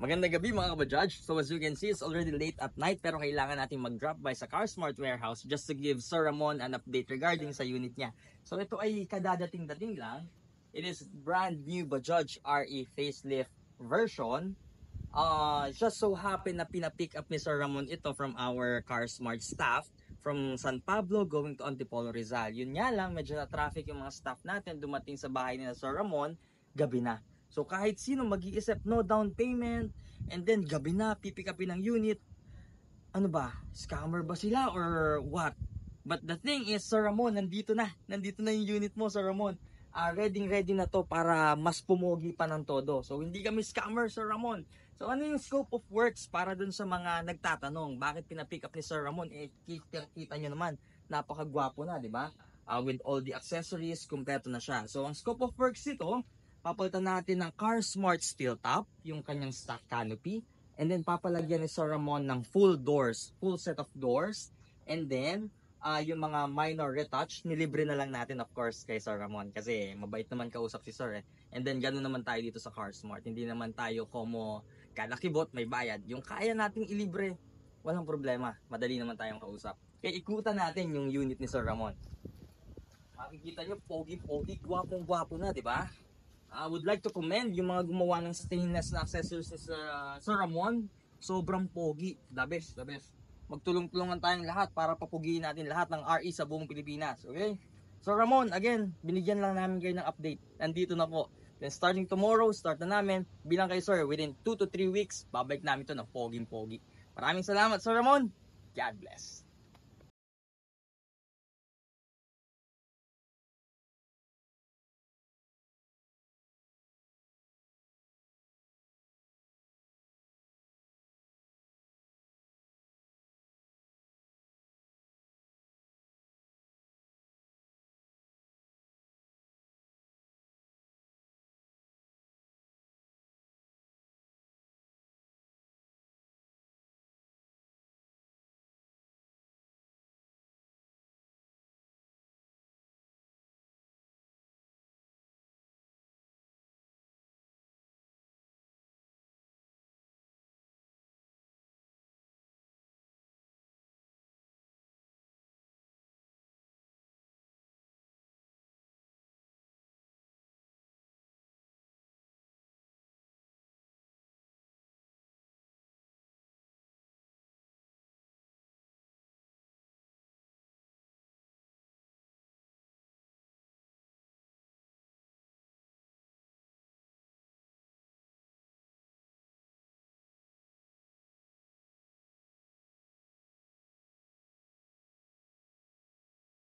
Magandang gabi mga kabajudge. So as you can see, it's already late at night pero kailangan natin mag-drop by sa CarSmart warehouse just to give Sir Ramon an update regarding sa unit niya. So ito ay kadadating-dating lang. It is brand new Bajaj RE facelift version. Just so happen na pina-pick up ni Sir Ramon ito from our CarSmart staff from San Pablo going to Antipolo Rizal. Yun nga lang, medyo na traffic yung mga staff natin dumating sa bahay ni Sir Ramon, gabi na. So kahit sino mag-iisip no down payment and then gabi na pipick upin ng unit. Ano ba? Scammer ba sila or what? But the thing is, Sir Ramon, nandito na. Nandito na yung unit mo, Sir Ramon. Ready na to para mas pumogi pa ng todo. So hindi kami scammer, Sir Ramon. So ano yung scope of works para dun sa mga nagtatanong, bakit pinapick up ni Sir Ramon? Kita nyo naman, napakagwapo na, di ba? With all the accessories, kumpleto na siya. So ang scope of works ito, papalitan natin ng CarSmart steel top, yung kanyang stock canopy. And then papalagyan ni Sir Ramon ng full doors, full set of doors. And then yung mga minor retouch, nilibre na lang natin of course kay Sir Ramon. Kasi mabait naman kausap si Sir eh. And then ganun naman tayo dito sa CarSmart. Hindi naman tayo como kalakibot, may bayad. Yung kaya nating ilibre, walang problema. Madali naman tayong kausap. Kaya ikutan natin yung unit ni Sir Ramon. Makikita nyo, pogi-pogi, gwapong-gwapo na, di ba? I would like to commend yung mga gumawa ng stainless na accessories ni Sir Ramon. Sobrang pogi. The best, the best. Magtulong-tulungan tayong lahat para papugiin natin lahat ng RE sa buong Pilipinas. Okay? Sir Ramon, again, binigyan lang namin kayo ng update. Nandito na po. Then starting tomorrow, start na namin. Bilang kayo sir, within 2 to 3 weeks, babalik namin to ng poging-pogi. Maraming salamat, Sir Ramon. God bless.